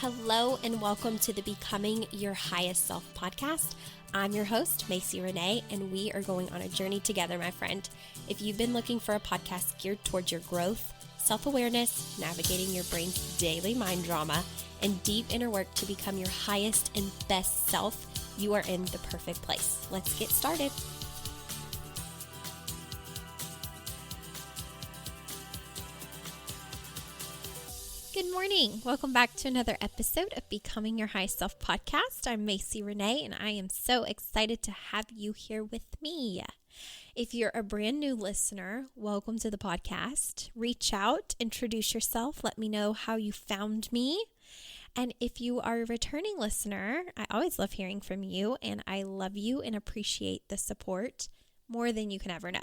Hello and welcome to the Becoming Your Highest Self podcast. I'm your host, Macy Renee, and we are going on a journey together, my friend. If you've been looking for a podcast geared towards your growth, self-awareness, navigating your brain's daily mind drama, and deep inner work to become your highest and best self, you are in the perfect place. Let's get started. Good morning. Welcome back to another episode of Becoming Your Highest Self podcast. I'm Macy Renee, and I am so excited to have you here with me. If you're a brand new listener, welcome to the podcast. Reach out, introduce yourself, let me know how you found me. And if you are a returning listener, I always love hearing from you, and I love you and appreciate the support more than you can ever know.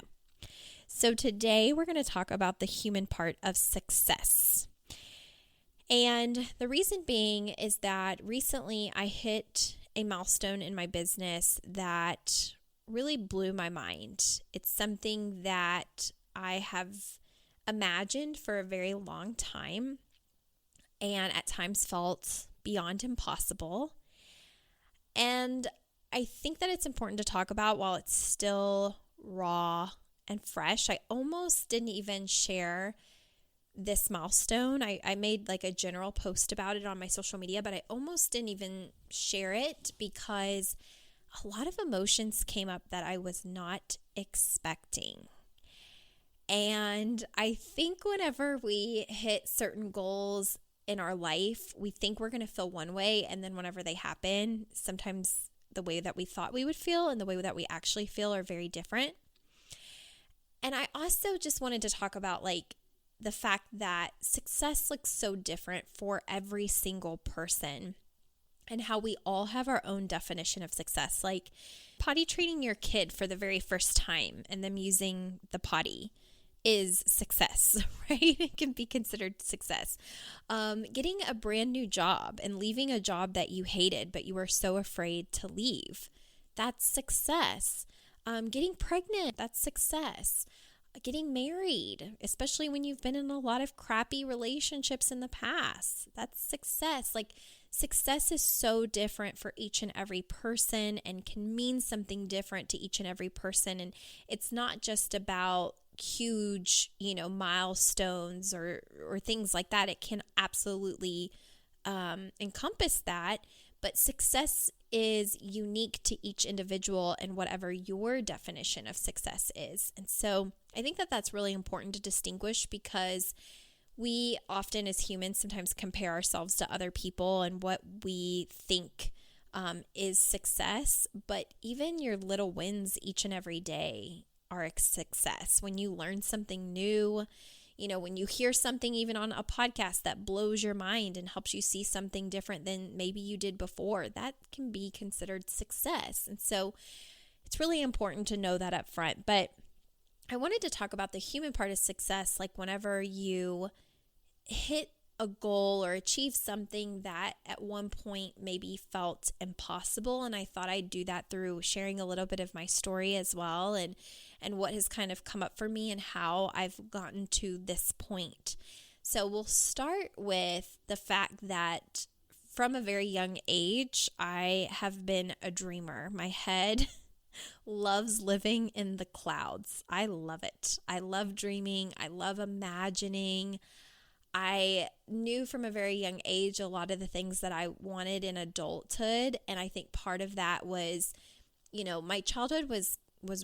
So today we're going to talk about the human part of success. And the reason being is that recently I hit a milestone in my business that really blew my mind. It's something that I have imagined for a very long time and at times felt beyond impossible. And I think that it's important to talk about while it's still raw and fresh. I almost didn't even share this milestone. I made like a general post about it on my social media, but I almost didn't even share it because a lot of emotions came up that I was not expecting. And I think whenever we hit certain goals in our life, we think we're going to feel one way, and then whenever they happen, sometimes the way that we thought we would feel and the way that we actually feel are very different. And I also just wanted to talk about the fact that success looks so different for every single person and how we all have our own definition of success. Like potty training your kid for the very first time and them using the potty is success, right? It can be considered success. Getting a brand new job and leaving a job that you hated, but you were so afraid to leave, that's success. Getting pregnant, that's success. Getting married, especially when you've been in a lot of crappy relationships in the past, that's success. Success is so different for each and every person and can mean something different to each and every person. And it's not just about huge, milestones or things like that. It can absolutely encompass that, but success is unique to each individual and whatever your definition of success is. And so I think that that's really important to distinguish because we often as humans sometimes compare ourselves to other people and what we think is success. But even your little wins each and every day are a success. When you learn something new, when you hear something even on a podcast that blows your mind and helps you see something different than maybe you did before, that can be considered success. And so it's really important to know that up front. But I wanted to talk about the human part of success, like whenever you hit a goal or achieve something that at one point maybe felt impossible. And I thought I'd do that through sharing a little bit of my story as well and what has kind of come up for me and how I've gotten to this point. So we'll start with the fact that from a very young age, I have been a dreamer. My head loves living in the clouds. I love it. I love dreaming. I love imagining. I knew from a very young age a lot of the things that I wanted in adulthood. And I think part of that was, my childhood was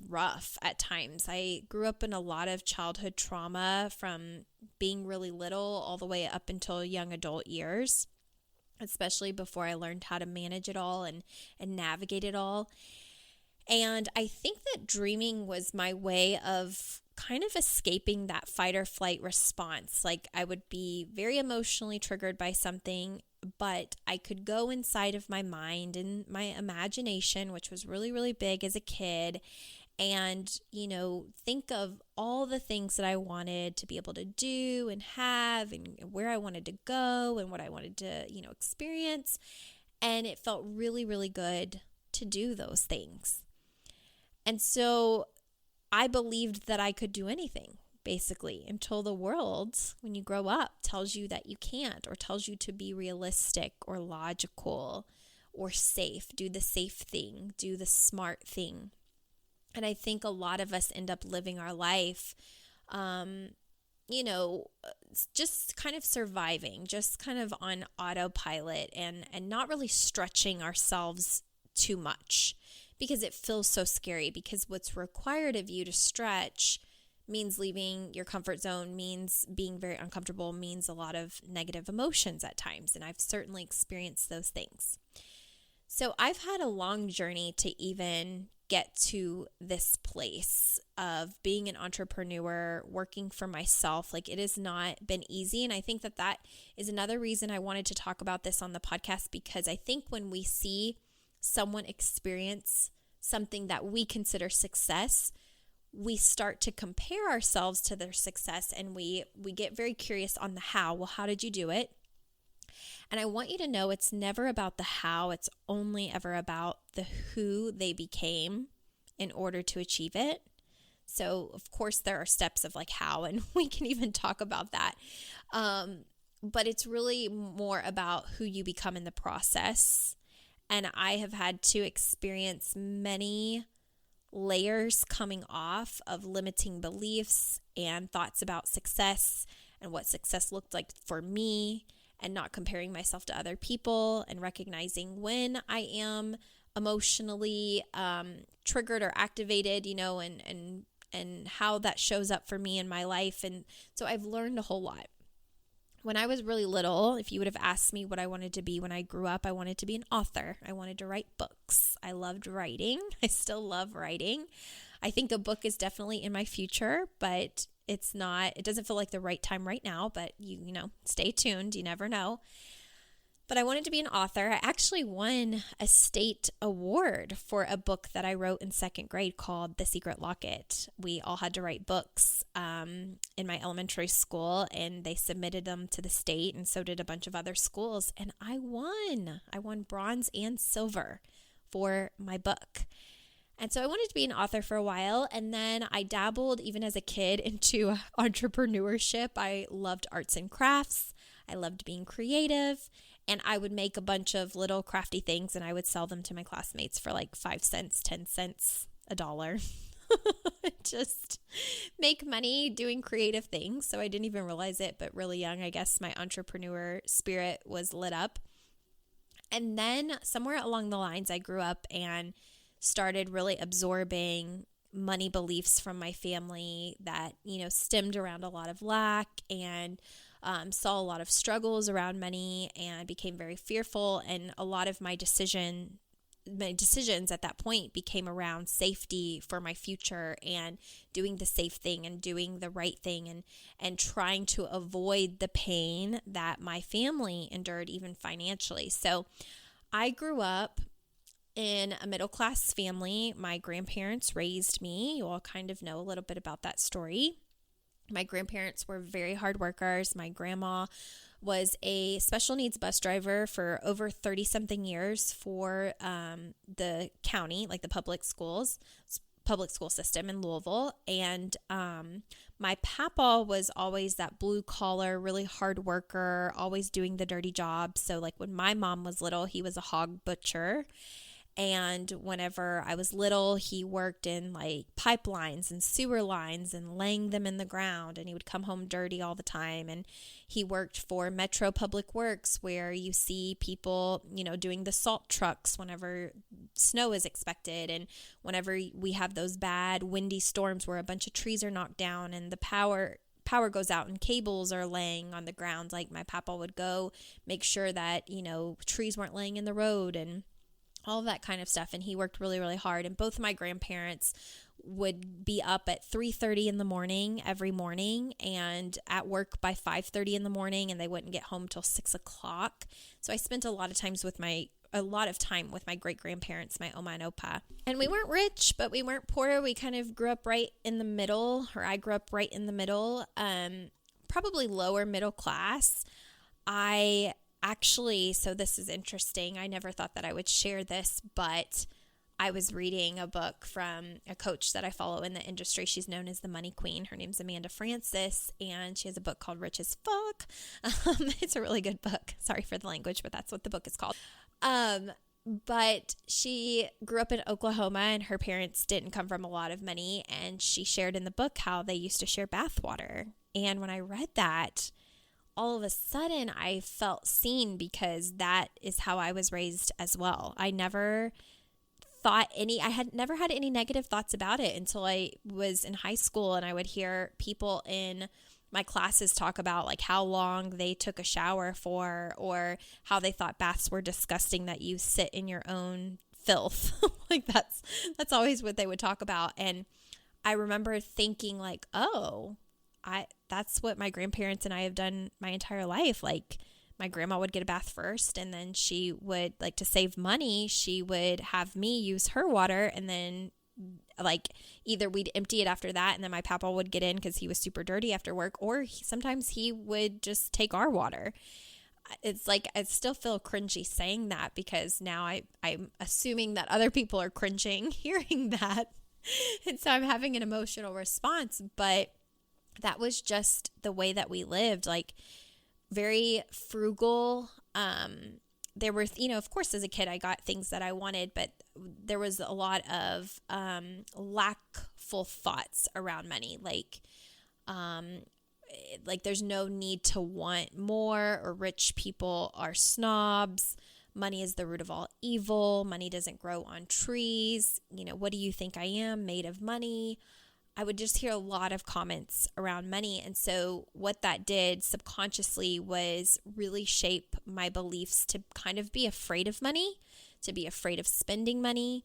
rough at times. I grew up in a lot of childhood trauma from being really little all the way up until young adult years, especially before I learned how to manage it all and navigate it all. And I think that dreaming was my way of kind of escaping that fight or flight response. Like I would be very emotionally triggered by something, but I could go inside of my mind and my imagination, which was really, really big as a kid, and, think of all the things that I wanted to be able to do and have and where I wanted to go and what I wanted to, experience. And it felt really, really good to do those things. And so I believed that I could do anything basically, until the world, when you grow up, tells you that you can't, or tells you to be realistic or logical or safe. Do the safe thing, do the smart thing. And I think a lot of us end up living our life, just kind of surviving, just kind of on autopilot and not really stretching ourselves too much because it feels so scary, because what's required of you to stretch means leaving your comfort zone, means being very uncomfortable, means a lot of negative emotions at times. And I've certainly experienced those things. So I've had a long journey to even get to this place of being an entrepreneur, working for myself. Like, it has not been easy. And I think that is another reason I wanted to talk about this on the podcast, because I think when we see someone experience something that we consider success, we start to compare ourselves to their success, and we get very curious on the how. Well, how did you do it? And I want you to know it's never about the how, it's only ever about the who they became in order to achieve it. So, of course, there are steps of like how, and we can even talk about that. But it's really more about who you become in the process. And I have had to experience many layers coming off of limiting beliefs and thoughts about success and what success looked like for me, and not comparing myself to other people, and recognizing when I am emotionally triggered or activated, and how that shows up for me in my life. And so I've learned a whole lot. When I was really little, if you would have asked me what I wanted to be when I grew up, I wanted to be an author. I wanted to write books. I loved writing. I still love writing. I think a book is definitely in my future, but it doesn't feel like the right time right now, but stay tuned. You never know. But I wanted to be an author. I actually won a state award for a book that I wrote in second grade called The Secret Locket. We all had to write books in my elementary school, and they submitted them to the state, and so did a bunch of other schools. And I won. I won bronze and silver for my book. And so I wanted to be an author for a while, and then I dabbled even as a kid into entrepreneurship. I loved arts and crafts. I loved being creative, and I would make a bunch of little crafty things, and I would sell them to my classmates for like 5 cents, 10 cents, $1. Just make money doing creative things. So I didn't even realize it, but really young, I guess my entrepreneur spirit was lit up. And then somewhere along the lines, I grew up and started really absorbing money beliefs from my family that, stemmed around a lot of lack, and saw a lot of struggles around money, and became very fearful. And a lot of my decisions at that point became around safety for my future, and doing the safe thing and doing the right thing, and trying to avoid the pain that my family endured, even financially. So I grew up in a middle-class family. My grandparents raised me. You all kind of know a little bit about that story. My grandparents were very hard workers. My grandma was a special needs bus driver for over 30-something years for the county, like the public school system in Louisville. And my papa was always that blue-collar, really hard worker, always doing the dirty job. So like when my mom was little, he was a hog butcher. And whenever I was little, he worked in like pipelines and sewer lines and laying them in the ground. And he would come home dirty all the time. And he worked for Metro Public Works, where you see people, doing the salt trucks whenever snow is expected. And whenever we have those bad windy storms where a bunch of trees are knocked down and the power goes out and cables are laying on the ground, like my papa would go make sure that, trees weren't laying in the road and all of that kind of stuff. And he worked really, really hard. And both of my grandparents would be up at 3:30 in the morning every morning, and at work by 5:30 in the morning, and they wouldn't get home till 6 o'clock. So I spent a lot of time with my great grandparents, my Oma and Opa. And we weren't rich, but we weren't poor. We kind of grew up right in the middle, or I grew up right in the middle, probably lower middle class. So this is interesting. I never thought that I would share this, but I was reading a book from a coach that I follow in the industry. She's known as the Money Queen. Her name's Amanda Francis, and she has a book called Rich as Fuck. It's a really good book. Sorry for the language, but that's what the book is called. But she grew up in Oklahoma, and her parents didn't come from a lot of money, and she shared in the book how they used to share bath water. And when I read that, all of a sudden I felt seen, because that is how I was raised as well. I had never had any negative thoughts about it until I was in high school, and I would hear people in my classes talk about like how long they took a shower for, or how they thought baths were disgusting, that you sit in your own filth. Like that's always what they would talk about. And I remember thinking like, oh, that's what my grandparents and I have done my entire life. Like my grandma would get a bath first, and then she would, like, to save money, she would have me use her water, and then like either we'd empty it after that, and then my papa would get in because he was super dirty after work, or sometimes he would just take our water. It's like I still feel cringy saying that, because now I'm assuming that other people are cringing hearing that. And so I'm having an emotional response, but that was just the way that we lived, like very frugal. There were, of course, as a kid, I got things that I wanted, but there was a lot of lackful thoughts around money. Like there's no need to want more, or rich people are snobs. Money is the root of all evil. Money doesn't grow on trees. What do you think I am, made of money? I would just hear a lot of comments around money. And so what that did subconsciously was really shape my beliefs to kind of be afraid of money, to be afraid of spending money,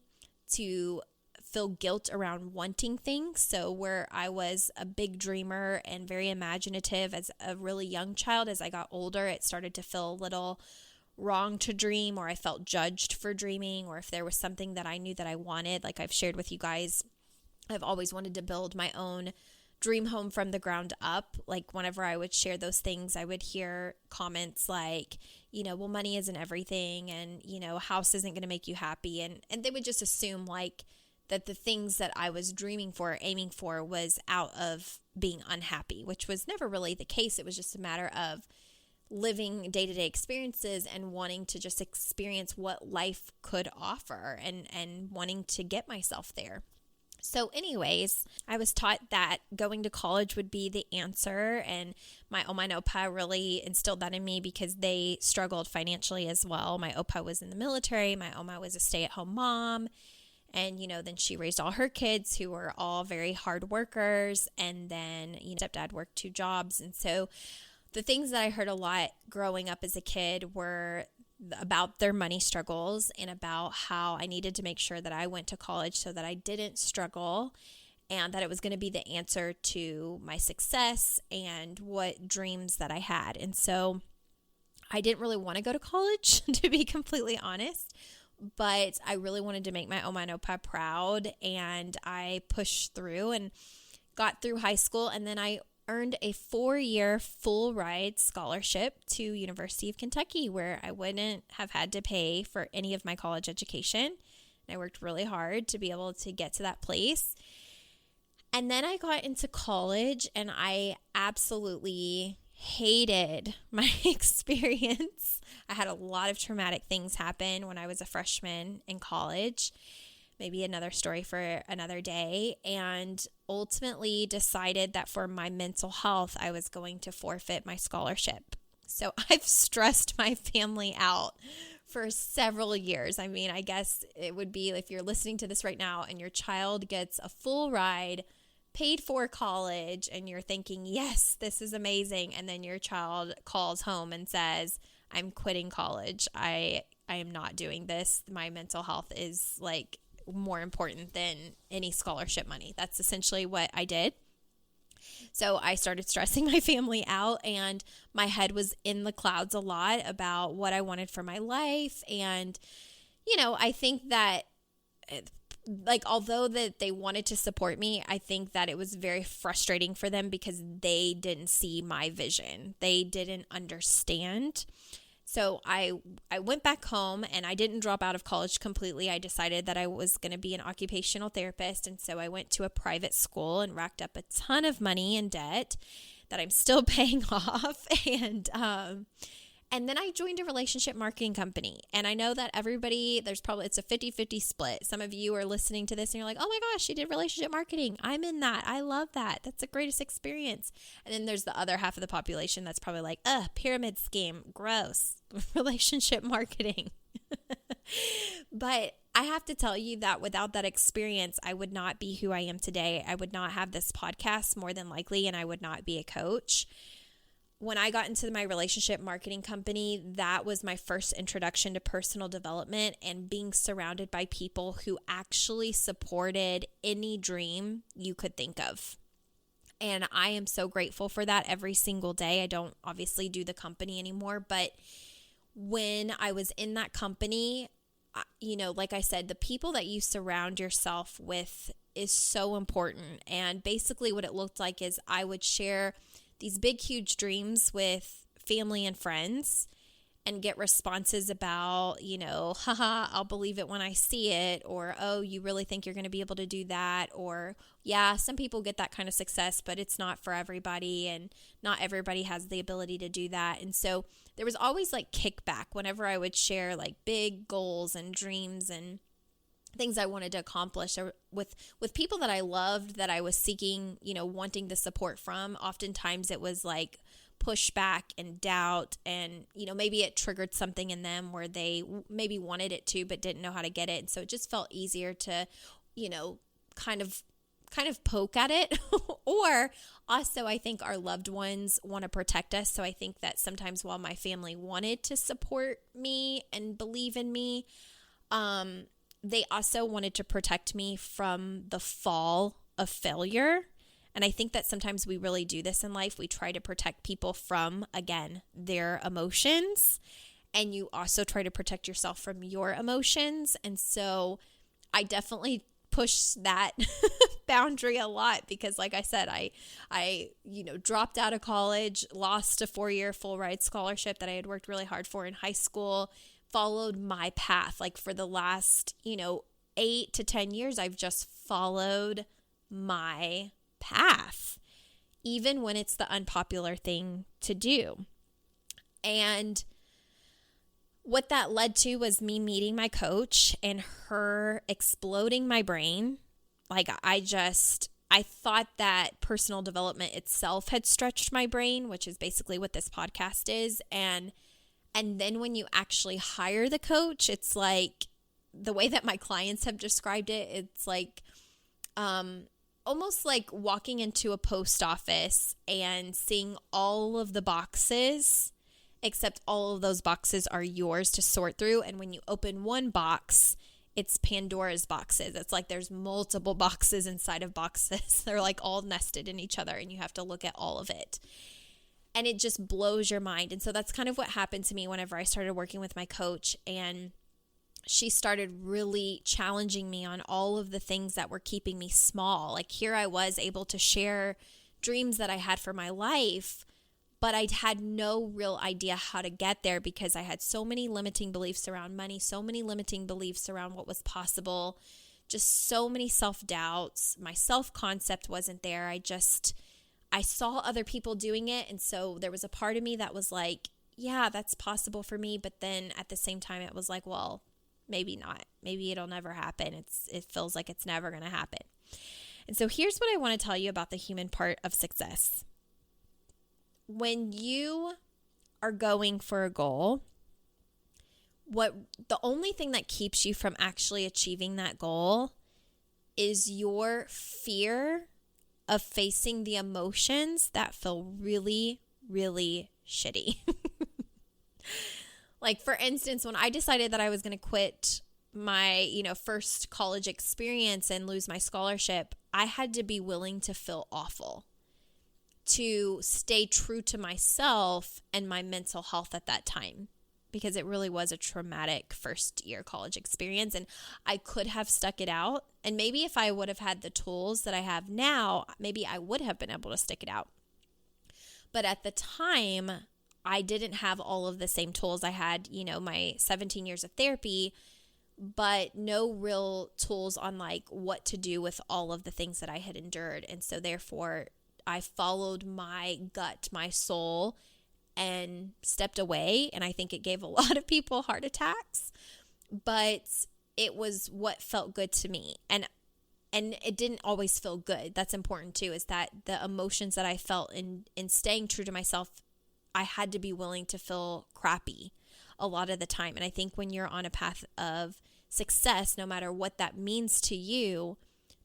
to feel guilt around wanting things. So where I was a big dreamer and very imaginative as a really young child, as I got older, it started to feel a little wrong to dream, or I felt judged for dreaming, or if there was something that I knew that I wanted. Like I've shared with you guys, I've always wanted to build my own dream home from the ground up. Like whenever I would share those things, I would hear comments like, well, money isn't everything, and, a house isn't going to make you happy. And they would just assume like that the things that I was dreaming for, aiming for, was out of being unhappy, which was never really the case. It was just a matter of living day-to-day experiences and wanting to just experience what life could offer, and wanting to get myself there. So anyways, I was taught that going to college would be the answer, and my Oma and Opa really instilled that in me because they struggled financially as well. My Opa was in the military, my Oma was a stay-at-home mom, and then she raised all her kids, who were all very hard workers, and then stepdad worked 2 jobs. And so the things that I heard a lot growing up as a kid were about their money struggles, and about how I needed to make sure that I went to college so that I didn't struggle, and that it was going to be the answer to my success and what dreams that I had. And so I didn't really want to go to college, to be completely honest, but I really wanted to make my Oma and Opa proud, and I pushed through and got through high school, and then I earned a 4-year full ride scholarship to University of Kentucky, where I wouldn't have had to pay for any of my college education. And I worked really hard to be able to get to that place. And then I got into college, and I absolutely hated my experience. I had a lot of traumatic things happen when I was a freshman in college. Maybe another story for another day, and ultimately decided that for my mental health, I was going to forfeit my scholarship. So I've stressed my family out for several years. I mean, I guess it would be if you're listening to this right now and your child gets a full ride, paid for college, and you're thinking, yes, this is amazing. And then your child calls home and says, I'm quitting college. I am not doing this. My mental health is like more important than any scholarship money. That's essentially what I did. So I started stressing my family out, and my head was in the clouds a lot about what I wanted for my life. And, I think that although that they wanted to support me, I think that it was very frustrating for them because they didn't see my vision. They didn't understand. So I went back home, and I didn't drop out of college completely. I decided that I was going to be an occupational therapist. And so I went to a private school and racked up a ton of money in debt that I'm still paying off. And then I joined a relationship marketing company. And I know that everybody, it's a 50-50 split. Some of you are listening to this and you're like, oh my gosh, she did relationship marketing. I'm in that. I love that. That's the greatest experience. And then there's the other half of the population that's probably like, pyramid scheme, gross, relationship marketing. But I have to tell you that without that experience, I would not be who I am today. I would not have this podcast more than likely, and I would not be a coach. When I got into my relationship marketing company, that was my first introduction to personal development and being surrounded by people who actually supported any dream you could think of. And I am so grateful for that every single day. I don't obviously do the company anymore, but when I was in that company, like I said, the people that you surround yourself with is so important. And basically what it looked like is I would share these big, huge dreams with family and friends and get responses about, haha, I'll believe it when I see it, or, oh, you really think you're going to be able to do that, or, yeah, some people get that kind of success, but it's not for everybody, and not everybody has the ability to do that. And so there was always like kickback whenever I would share like big goals and dreams and things I wanted to accomplish with people that I loved, that I was seeking, wanting the support from. Oftentimes it was like pushback and doubt, and, maybe it triggered something in them where they maybe wanted it to, but didn't know how to get it. And so it just felt easier to, kind of poke at it. Or also, I think our loved ones want to protect us. So I think that sometimes while my family wanted to support me and believe in me, they also wanted to protect me from the fall of failure. And I think that sometimes we really do this in life. We try to protect people from, again, their emotions. And you also try to protect yourself from your emotions. And so I definitely push that boundary a lot because, like I said, I dropped out of college, lost a 4-year full ride scholarship that I had worked really hard for in high school, followed my path. Like for the last, 8 to 10 years, I've just followed my path, even when it's the unpopular thing to do. And what that led to was me meeting my coach and her exploding my brain. Like I thought that personal development itself had stretched my brain, which is basically what this podcast is. And then when you actually hire the coach, it's like the way that my clients have described it, it's like almost like walking into a post office and seeing all of the boxes, except all of those boxes are yours to sort through. And when you open one box, it's Pandora's boxes. It's like there's multiple boxes inside of boxes. They're like all nested in each other, and you have to look at all of it. And it just blows your mind. And so that's kind of what happened to me whenever I started working with my coach. And she started really challenging me on all of the things that were keeping me small. Like here I was able to share dreams that I had for my life, but I had no real idea how to get there because I had so many limiting beliefs around money, so many limiting beliefs around what was possible, just so many self-doubts. My self-concept wasn't there. I saw other people doing it. And so there was a part of me that was like, yeah, that's possible for me. But then at the same time, it was like, well, maybe not. Maybe it'll never happen. It feels like it's never going to happen. And so here's what I want to tell you about the human part of success. When you are going for a goal, the only thing that keeps you from actually achieving that goal is your fear of facing the emotions that feel really, really shitty. Like, for instance, when I decided that I was going to quit my, first college experience and lose my scholarship, I had to be willing to feel awful, to stay true to myself and my mental health at that time, because it really was a traumatic first year college experience, and I could have stuck it out. And maybe if I would have had the tools that I have now, maybe I would have been able to stick it out. But at the time, I didn't have all of the same tools. I had, my 17 years of therapy, but no real tools on like what to do with all of the things that I had endured. And so therefore I followed my gut, my soul, and stepped away. And I think it gave a lot of people heart attacks, but it was what felt good to me. And it didn't always feel good. That's important too, is that the emotions that I felt in staying true to myself, I had to be willing to feel crappy a lot of the time. And I think when you're on a path of success, no matter what that means to you,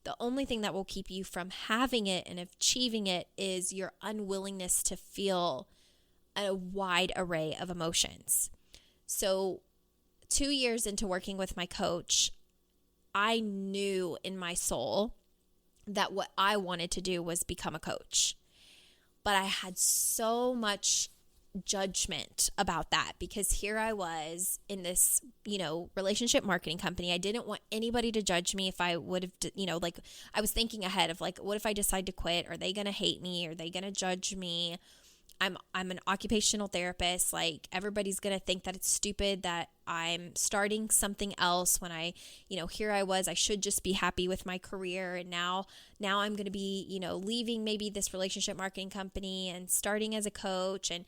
the only thing that will keep you from having it and achieving it is your unwillingness to feel a wide array of emotions. So 2 years into working with my coach, I knew in my soul that what I wanted to do was become a coach. But I had so much judgment about that because here I was in this, relationship marketing company. I didn't want anybody to judge me if I would have, like I was thinking ahead of like, what if I decide to quit? Are they going to hate me? Are they going to judge me? I'm an occupational therapist. Like everybody's going to think that it's stupid that I'm starting something else when here I was, I should just be happy with my career. And now I'm going to be, leaving maybe this relationship marketing company and starting as a coach. And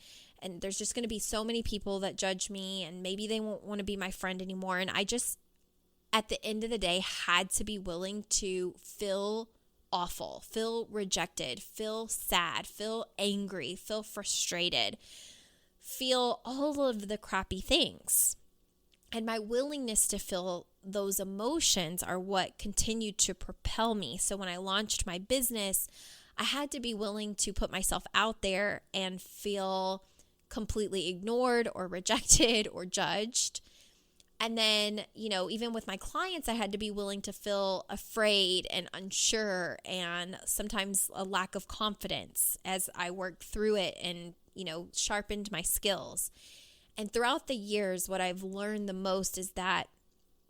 there's just going to be so many people that judge me and maybe they won't want to be my friend anymore. And I just, at the end of the day, had to be willing to feel awful, feel rejected, feel sad, feel angry, feel frustrated, feel all of the crappy things. And my willingness to feel those emotions are what continued to propel me. So when I launched my business, I had to be willing to put myself out there and feel completely ignored or rejected or judged. And then, even with my clients, I had to be willing to feel afraid and unsure and sometimes a lack of confidence as I worked through it and, sharpened my skills. And throughout the years, what I've learned the most is that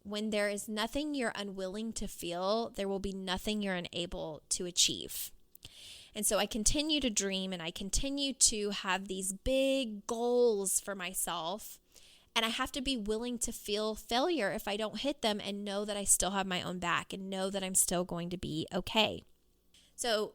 when there is nothing you're unwilling to feel, there will be nothing you're unable to achieve. And so I continue to dream and I continue to have these big goals for myself. And I have to be willing to feel failure if I don't hit them and know that I still have my own back and know that I'm still going to be okay. So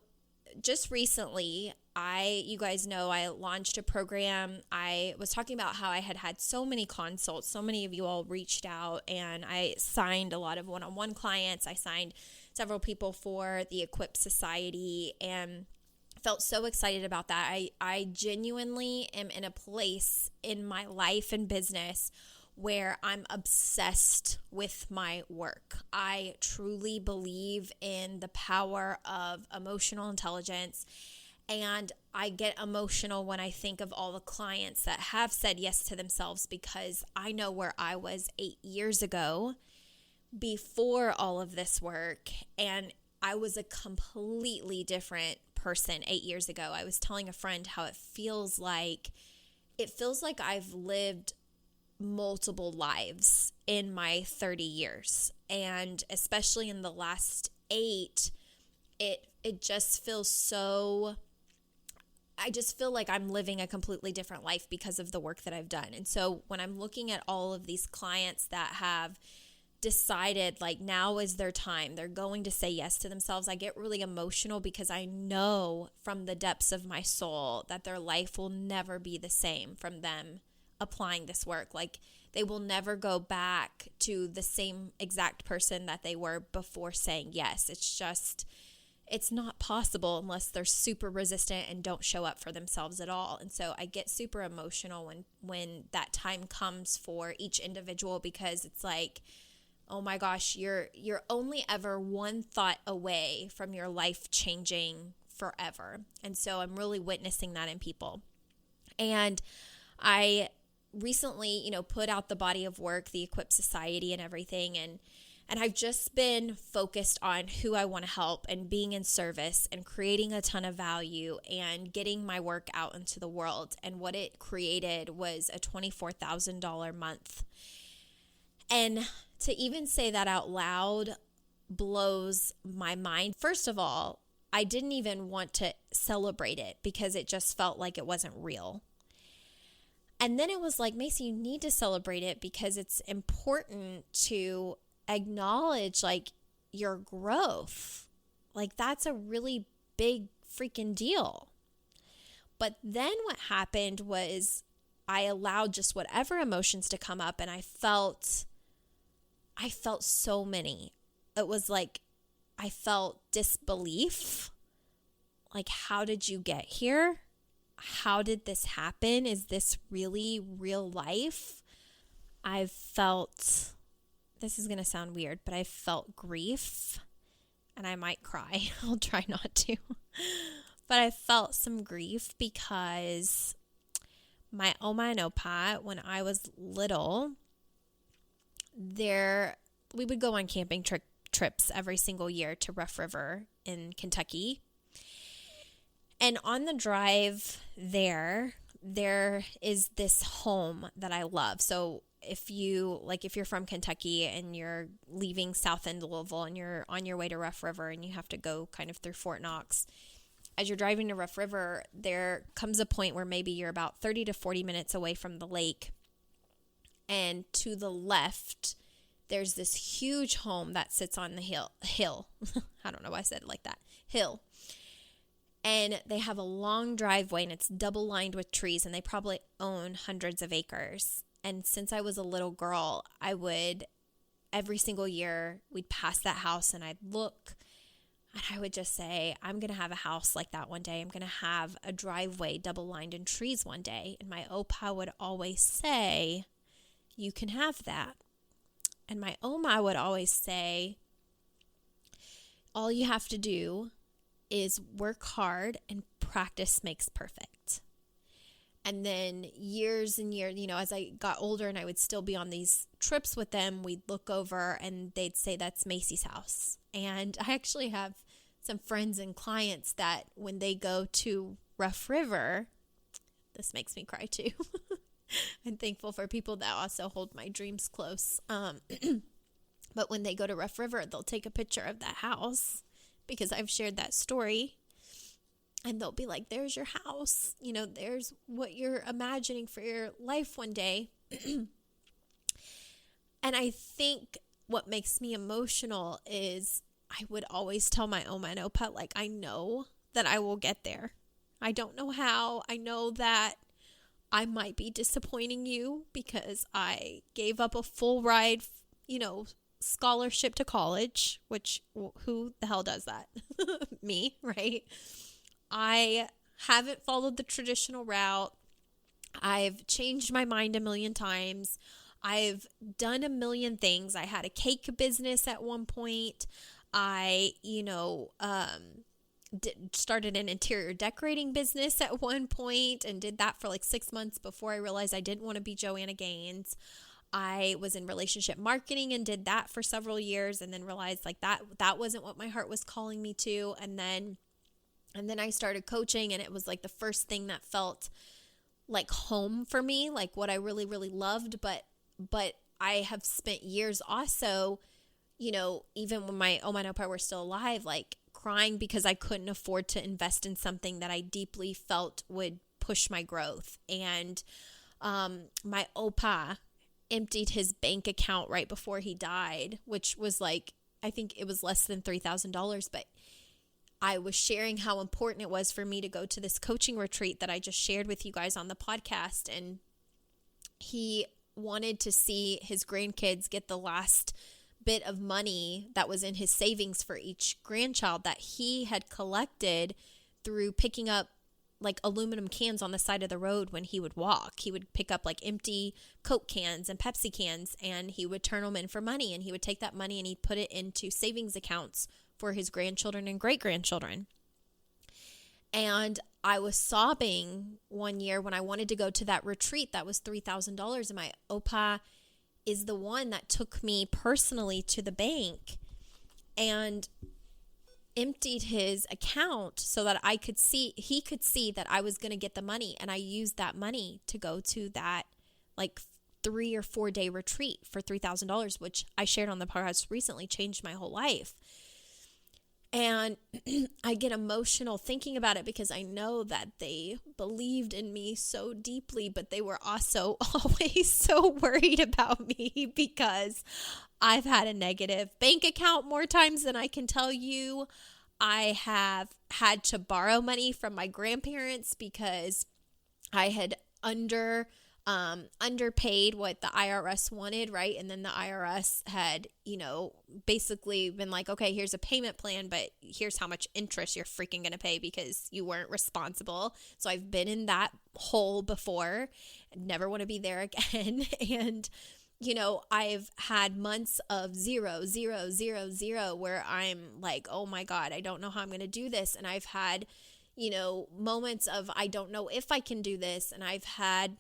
just recently, you guys know I launched a program. I was talking about how I had so many consults. So many of you all reached out and I signed a lot of one-on-one clients. I signed several people for the Equip Society and felt so excited about that. I genuinely am in a place in my life and business where I'm obsessed with my work. I truly believe in the power of emotional intelligence, and I get emotional when I think of all the clients that have said yes to themselves because I know where I was 8 years ago before all of this work, and I was a completely different person 8 years ago. I was telling a friend how it feels like I've lived multiple lives in my 30 years. And especially in the last 8, it just feels so, I just feel like I'm living a completely different life because of the work that I've done. And so when I'm looking at all of these clients that have decided like now is their time, they're going to say yes to themselves, I get really emotional because I know from the depths of my soul that their life will never be the same from them applying this work. Like they will never go back to the same exact person that they were before saying yes. It's not possible unless they're super resistant and don't show up for themselves at all. And so I get super emotional when that time comes for each individual because it's like, oh my gosh, you're only ever one thought away from your life changing forever. And so I'm really witnessing that in people. And I recently, put out the body of work, the Equip Society and everything. And I've just been focused on who I want to help and being in service and creating a ton of value and getting my work out into the world. And what it created was a $24,000 month. And to even say that out loud blows my mind. First of all, I didn't even want to celebrate it because it just felt like it wasn't real. And then it was like, Macy, you need to celebrate it because it's important to acknowledge like your growth. Like that's a really big freaking deal. But then what happened was I allowed just whatever emotions to come up, and I felt so many. It was like I felt disbelief. Like, how did you get here? How did this happen? Is this really real life? I've felt, this is going to sound weird, but I felt grief, and I might cry. I'll try not to. But I felt some grief because my Oma and Opa, when I was little, we would go on camping trips every single year to Rough River in Kentucky. And on the drive there is this home that I love. So if you're from Kentucky and you're leaving South End Louisville and you're on your way to Rough River and you have to go kind of through Fort Knox, as you're driving to Rough River, there comes a point where maybe you're about 30 to 40 minutes away from the lake. And to the left, there's this huge home that sits on the hill. I don't know why I said it like that. Hill. And they have a long driveway, and it's double lined with trees, and they probably own hundreds of acres. And since I was a little girl, every single year, we'd pass that house, and I'd look, and I would just say, I'm going to have a house like that one day. I'm going to have a driveway double lined in trees one day. And my Opa would always say, you can have that. And my Oma would always say, all you have to do is work hard and practice makes perfect. And then years and years, as I got older and I would still be on these trips with them, we'd look over and they'd say, that's Macy's house. And I actually have some friends and clients that when they go to Rough River, this makes me cry too. I'm thankful for people that also hold my dreams close. But when they go to Rough River, they'll take a picture of that house because I've shared that story. And they'll be like, there's your house. There's what you're imagining for your life one day. And I think what makes me emotional is I would always tell my Oma and Opa, like, I know that I will get there. I don't know how. I know that I might be disappointing you because I gave up a full ride, scholarship to college, which who the hell does that? Me, right? I haven't followed the traditional route. I've changed my mind a million times. I've done a million things. I had a cake business at one point. I, started an interior decorating business at one point and did that for like 6 months before I realized I didn't want to be Joanna Gaines. I was in relationship marketing and did that for several years and then realized like that wasn't what my heart was calling me to. And then I started coaching, and it was like the first thing that felt like home for me, like what I really, really loved. But I have spent years also, even when my Oma and Opa were still alive, like crying because I couldn't afford to invest in something that I deeply felt would push my growth. And my Opa emptied his bank account right before he died, which was like, I think it was less than $3,000, but I was sharing how important it was for me to go to this coaching retreat that I just shared with you guys on the podcast. And he wanted to see his grandkids get the last bit of money that was in his savings for each grandchild that he had collected through picking up like aluminum cans on the side of the road when he would walk. He would pick up like empty Coke cans and Pepsi cans, and he would turn them in for money, and he would take that money and he'd put it into savings accounts for his grandchildren and great-grandchildren. And I was sobbing one year when I wanted to go to that retreat that was $3,000, and my Opa is the one that took me personally to the bank and emptied his account so that he could see that I was going to get the money. And I used that money to go to that like 3 or 4 day retreat for $3,000, which I shared on the podcast recently, changed my whole life. And And I get emotional thinking about it because I know that they believed in me so deeply, but they were also always so worried about me because I've had a negative bank account more times than I can tell you. I have had to borrow money from my grandparents because I had underpaid what the IRS wanted, right? And then the IRS had, basically been like, okay, here's a payment plan, but here's how much interest you're freaking going to pay because you weren't responsible. So I've been in that hole before. I never want to be there again. And I've had months of 0, 0, 0, 0 where I'm like, oh my God, I don't know how I'm going to do this. And I've had, moments of, I don't know if I can do this. And I've had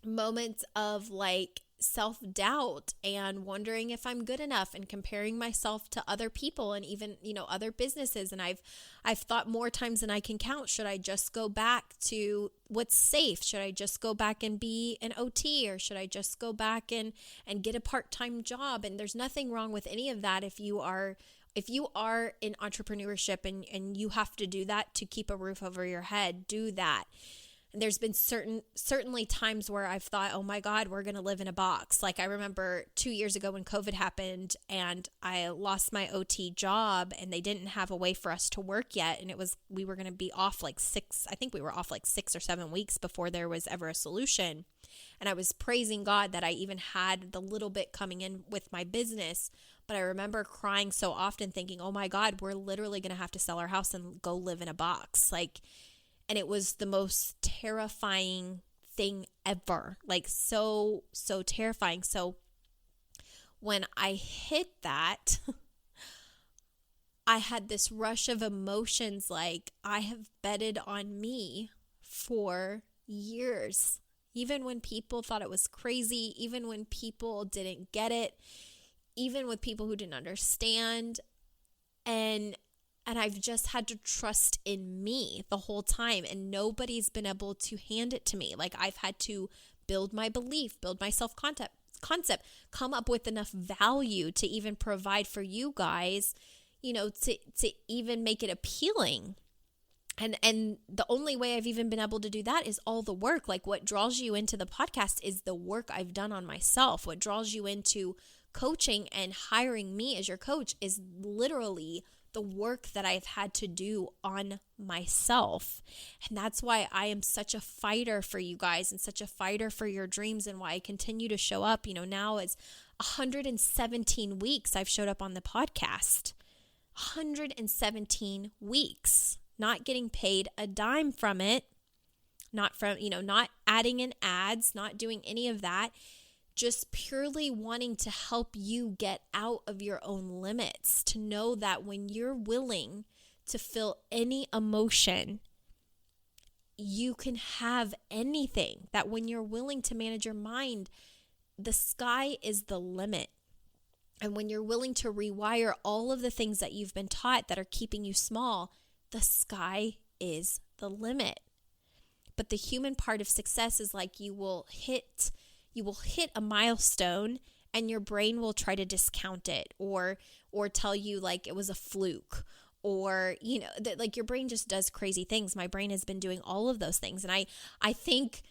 moments of like self-doubt and wondering if I'm good enough and comparing myself to other people and even, other businesses. And I've thought more times than I can count, should I just go back to what's safe? Should I just go back and be an OT, or should I just go back and get a part-time job? And there's nothing wrong with any of that. If you are in entrepreneurship and you have to do that to keep a roof over your head, do that. And there's been certainly times where I've thought, oh my God, we're going to live in a box. Like I remember 2 years ago when COVID happened and I lost my OT job and they didn't have a way for us to work yet. And we were going to be off like 6 or 7 weeks before there was ever a solution. And I was praising God that I even had the little bit coming in with my business. But I remember crying so often thinking, oh my God, we're literally going to have to sell our house and go live in a box. And it was the most terrifying thing ever, like so terrifying. So when I hit that, I had this rush of emotions like I have betted on me for years, even when people thought it was crazy, even when people didn't get it, even with people who didn't understand. And I've just had to trust in me the whole time, and nobody's been able to hand it to me. Like I've had to build my belief, build my self-concept, come up with enough value to even provide for you guys, to even make it appealing. And the only way I've even been able to do that is all the work. Like what draws you into the podcast is the work I've done on myself. What draws you into coaching and hiring me as your coach is literally the work that I've had to do on myself. And that's why I am such a fighter for you guys and such a fighter for your dreams, and why I continue to show up. Now it's 117 weeks I've showed up on the podcast. 117 weeks, not getting paid a dime from it, not adding in ads, not doing any of that. Just purely wanting to help you get out of your own limits, to know that when you're willing to feel any emotion, you can have anything. That when you're willing to manage your mind, the sky is the limit. And when you're willing to rewire all of the things that you've been taught that are keeping you small, the sky is the limit. But the human part of success is like you will hit a milestone and your brain will try to discount it or tell you like it was a fluke, or that like your brain just does crazy things. My brain has been doing all of those things. And I think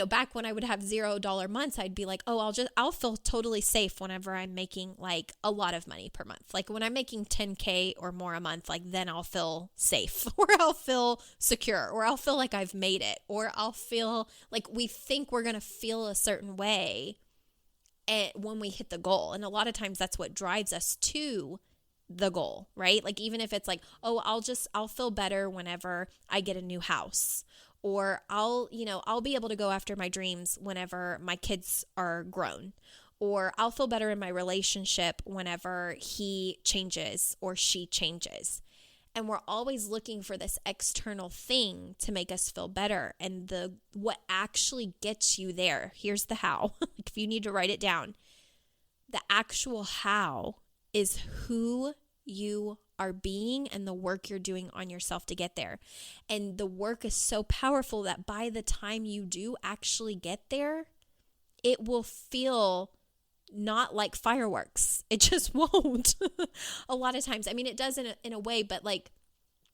back when I would have $0 months, I'd be like, oh, I'll feel totally safe whenever I'm making like a lot of money per month. Like when I'm making 10K or more a month, like then I'll feel safe, or I'll feel secure, or I'll feel like I've made it, or I'll feel like we think we're going to feel a certain way when we hit the goal. And a lot of times that's what drives us to the goal, right? Like even if it's like, oh, I'll feel better whenever I get a new house, or I'll be able to go after my dreams whenever my kids are grown, or I'll feel better in my relationship whenever he changes or she changes. And we're always looking for this external thing to make us feel better. And what actually gets you there, here's the how. If you need to write it down, the actual how is who you are being and the work you're doing on yourself to get there. And the work is so powerful that by the time you do actually get there, it will feel not like fireworks. It just won't. A lot of times. I mean, it does in a way, but like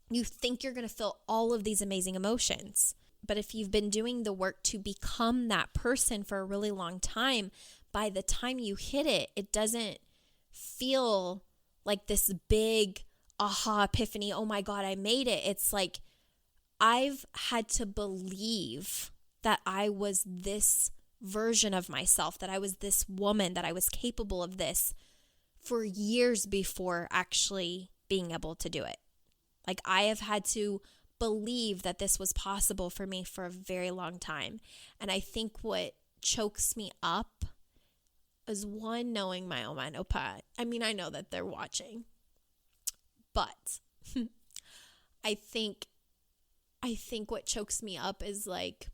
you think you're going to feel all of these amazing emotions. But if you've been doing the work to become that person for a really long time, by the time you hit it, it doesn't feel like this big aha epiphany. Oh my God, I made it. It's like I've had to believe that I was this version of myself, that I was this woman, that I was capable of this for years before actually being able to do it. Like I have had to believe that this was possible for me for a very long time. And I think what chokes me up is one, knowing my Oma and Opa. I mean, I know that they're watching, but I think what chokes me up is like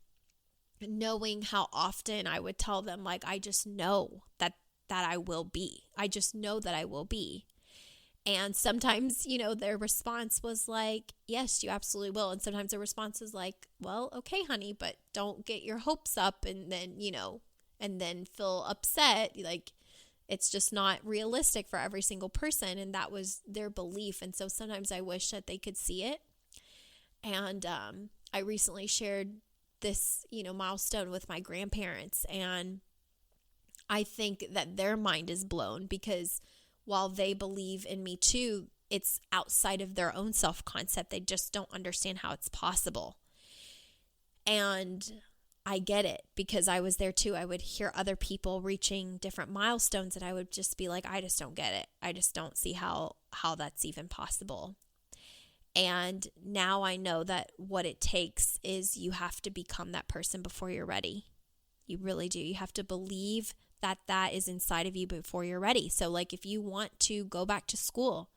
knowing how often I would tell them, like, I just know that I will be. I just know that I will be. And sometimes, their response was like, yes, you absolutely will. And sometimes their response is like, well, okay, honey, but don't get your hopes up and then, and then feel upset. Like, it's just not realistic for every single person. And that was their belief. And so sometimes I wish that they could see it. And I recently shared this, milestone with my grandparents. And I think that their mind is blown because while they believe in me too, it's outside of their own self-concept. They just don't understand how it's possible. And I get it because I was there too. I would hear other people reaching different milestones and I would just be like, I just don't get it. I just don't see how that's even possible. And now I know that what it takes is you have to become that person before you're ready. You really do. You have to believe that is inside of you before you're ready. So like if you want to go back to school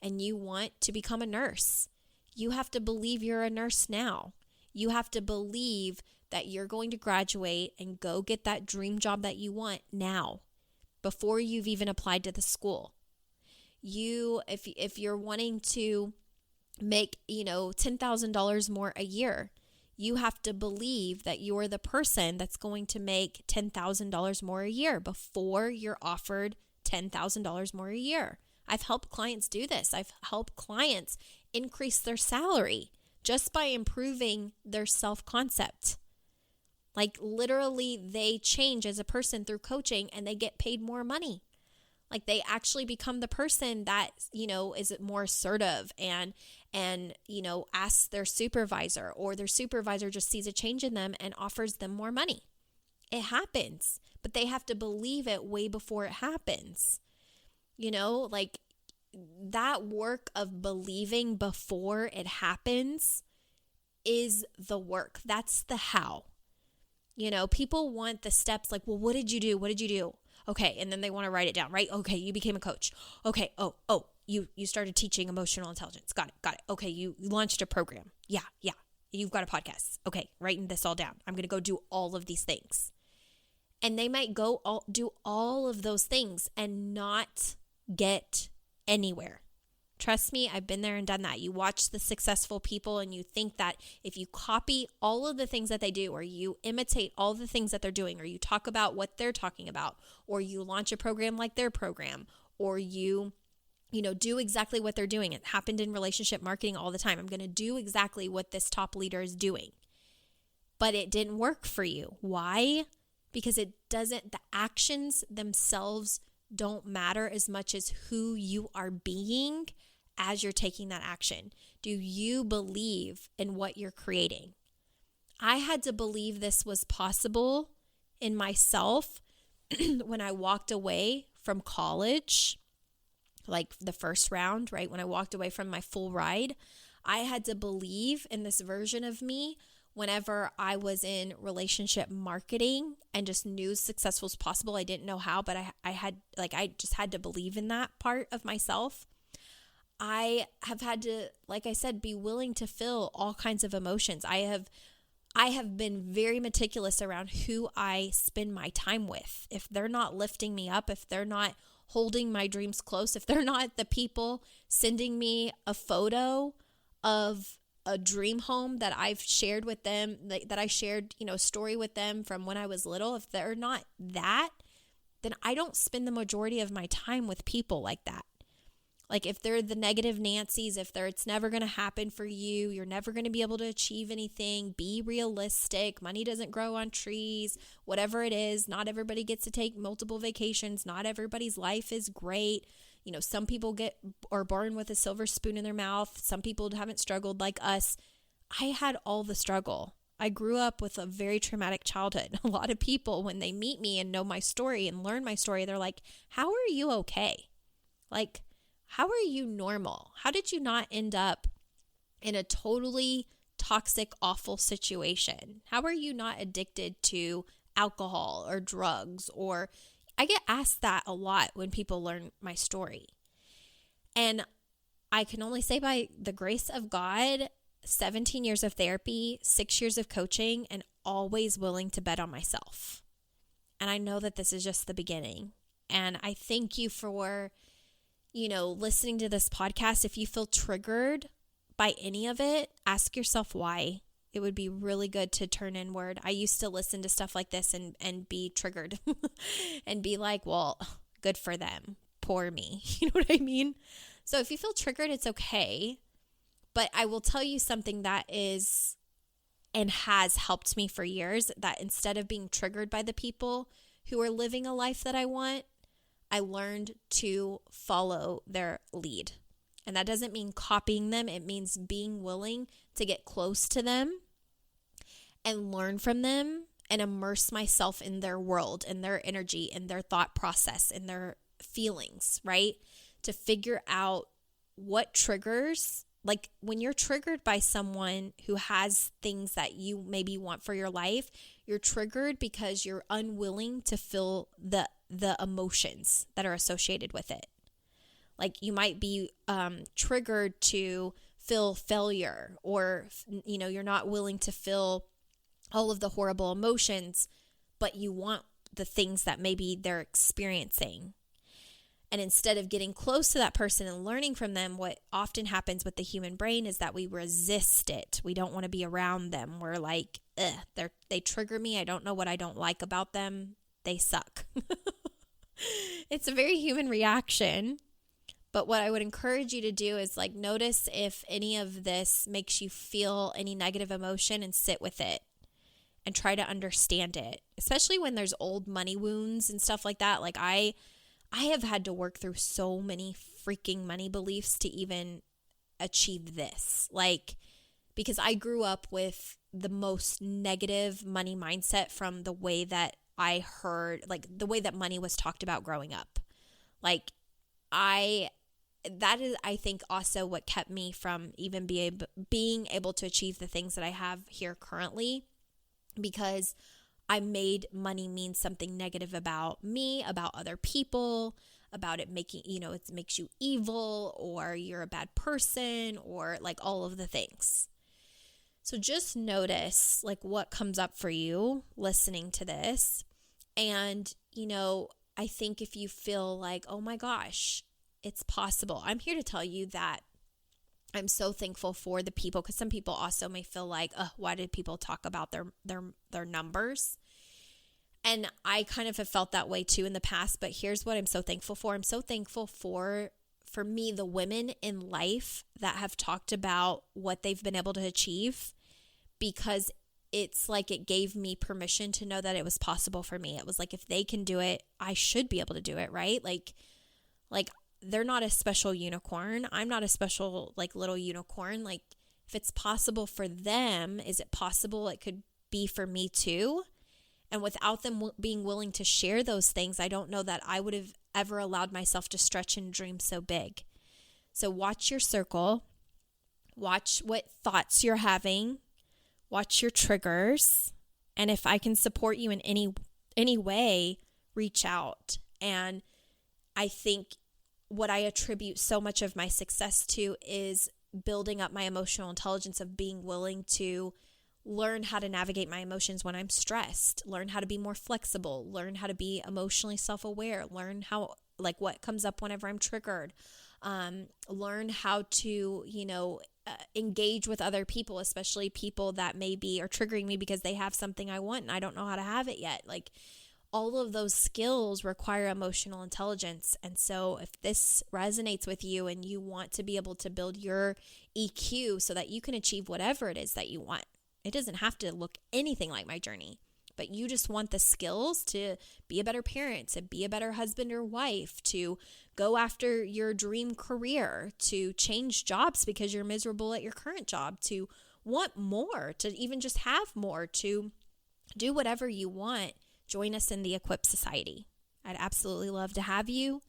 and you want to become a nurse, you have to believe you're a nurse now. You have to believe that you're going to graduate and go get that dream job that you want now before you've even applied to the school. If you're wanting to make, $10,000 more a year, you have to believe that you're the person that's going to make $10,000 more a year before you're offered $10,000 more a year. I've helped clients do this. I've helped clients increase their salary just by improving their self-concept. Like literally they change as a person through coaching and they get paid more money. Like they actually become the person that, is more assertive and asks their supervisor, or their supervisor just sees a change in them and offers them more money. It happens, but they have to believe it way before it happens. Like that work of believing before it happens is the work. That's the how. People want the steps like, well, what did you do? What did you do? Okay. And then they want to write it down, right? Okay. You became a coach. Okay. Oh, you started teaching emotional intelligence. Got it. Okay. You launched a program. Yeah. You've got a podcast. Okay. Writing this all down. I'm going to go do all of these things. And they might do all of those things and not get anywhere. Trust me, I've been there and done that. You watch the successful people and you think that if you copy all of the things that they do, or you imitate all the things that they're doing, or you talk about what they're talking about, or you launch a program like their program, or you do exactly what they're doing. It happened in relationship marketing all the time. I'm going to do exactly what this top leader is doing. But it didn't work for you. Why? Because the actions themselves don't matter as much as who you are being as you're taking that action. Do you believe in what you're creating? I had to believe this was possible in myself when I walked away from college, like the first round, right? When I walked away from my full ride, I had to believe in this version of me whenever I was in relationship marketing and just knew as successful as possible. I didn't know how, but I just had to believe in that part of myself. I have had to, like I said, be willing to feel all kinds of emotions. I have been very meticulous around who I spend my time with. If they're not lifting me up, if they're not holding my dreams close, if they're not the people sending me a photo of a dream home that I've shared with them, that I shared, a story with them from when I was little, if they're not that, then I don't spend the majority of my time with people like that. Like if they're the negative Nancy's, if it's never going to happen for you, you're never going to be able to achieve anything, be realistic, money doesn't grow on trees, whatever it is, not everybody gets to take multiple vacations, not everybody's life is great. Some people are born with a silver spoon in their mouth. Some people haven't struggled like us. I had all the struggle. I grew up with a very traumatic childhood. A lot of people, when they meet me and know my story and learn my story, they're like, how are you okay? Like, how are you normal? How did you not end up in a totally toxic, awful situation? How are you not addicted to alcohol or drugs? Or I get asked that a lot when people learn my story. And I can only say by the grace of God, 17 years of therapy, 6 years of coaching, and always willing to bet on myself. And I know that this is just the beginning. And I thank you for listening to this podcast. If you feel triggered by any of it, ask yourself why. It would be really good to turn inward. I used to listen to stuff like this and be triggered and be like, well, good for them. Poor me. You know what I mean? So if you feel triggered, it's okay. But I will tell you something that is and has helped me for years, that instead of being triggered by the people who are living a life that I want, I learned to follow their lead. And that doesn't mean copying them. It means being willing to get close to them and learn from them and immerse myself in their world and their energy and their thought process and their feelings, right? To figure out what triggers, like when you're triggered by someone who has things that you maybe want for your life, you're triggered because you're unwilling to feel the emotions that are associated with it. Like you might be triggered to feel failure, or you're not willing to feel all of the horrible emotions, but you want the things that maybe they're experiencing. And instead of getting close to that person and learning from them, what often happens with the human brain is that we resist it. We don't want to be around them. We're like, they trigger me. I don't know what I don't like about them. They suck. It's a very human reaction. But what I would encourage you to do is like notice if any of this makes you feel any negative emotion and sit with it and try to understand it, especially when there's old money wounds and stuff like that. Like I have had to work through so many freaking money beliefs to even achieve this. Like, because I grew up with the most negative money mindset from the way that I heard, like the way that money was talked about growing up. Like that is, I think, also what kept me from even being able to achieve the things that I have here currently, because I made money mean something negative about me, about other people, about it making, it makes you evil or you're a bad person or like all of the things. So just notice like what comes up for you listening to this. And, I think if you feel like, oh my gosh, it's possible. I'm here to tell you that I'm so thankful for the people, because some people also may feel like, why did people talk about their numbers? And I kind of have felt that way too in the past, but here's what I'm so thankful for. I'm so thankful for me, the women in life that have talked about what they've been able to achieve, because it's like it gave me permission to know that it was possible for me. It was like, if they can do it, I should be able to do it, right? Like they're not a special unicorn. I'm not a special like little unicorn. Like if it's possible for them, is it possible it could be for me too? And without them being willing to share those things, I don't know that I would have ever allowed myself to stretch and dream so big. So watch your circle, watch what thoughts you're having, watch your triggers. And if I can support you in any way, reach out. And I think what I attribute so much of my success to is building up my emotional intelligence, of being willing to learn how to navigate my emotions when I'm stressed, learn how to be more flexible, learn how to be emotionally self-aware, learn how, like what comes up whenever I'm triggered, learn how to, engage with other people, especially people that maybe are triggering me because they have something I want and I don't know how to have it yet. Like all of those skills require emotional intelligence. And so if this resonates with you and you want to be able to build your EQ so that you can achieve whatever it is that you want, it doesn't have to look anything like my journey, but you just want the skills to be a better parent, to be a better husband or wife, to go after your dream career, to change jobs because you're miserable at your current job, to want more, to even just have more, to do whatever you want. Join us in the Equip Society. I'd absolutely love to have you.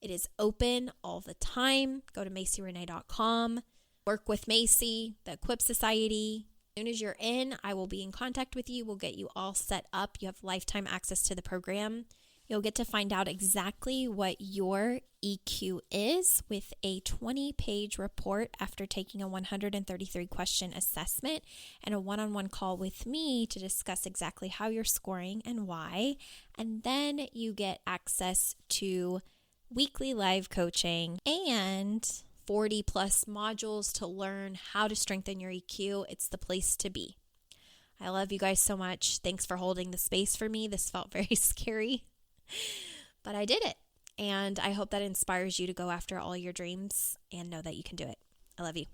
It is open all the time. Go to MacyRenee.com. Work with Macy, the Equip Society. As soon as you're in, I will be in contact with you. We'll get you all set up. You have lifetime access to the program. You'll get to find out exactly what your EQ is with a 20-page report after taking a 133-question assessment and a one-on-one call with me to discuss exactly how you're scoring and why. And then you get access to weekly live coaching and 40 plus modules to learn how to strengthen your EQ. It's the place to be. I love you guys so much. Thanks for holding the space for me. This felt very scary, but I did it. And I hope that inspires you to go after all your dreams and know that you can do it. I love you.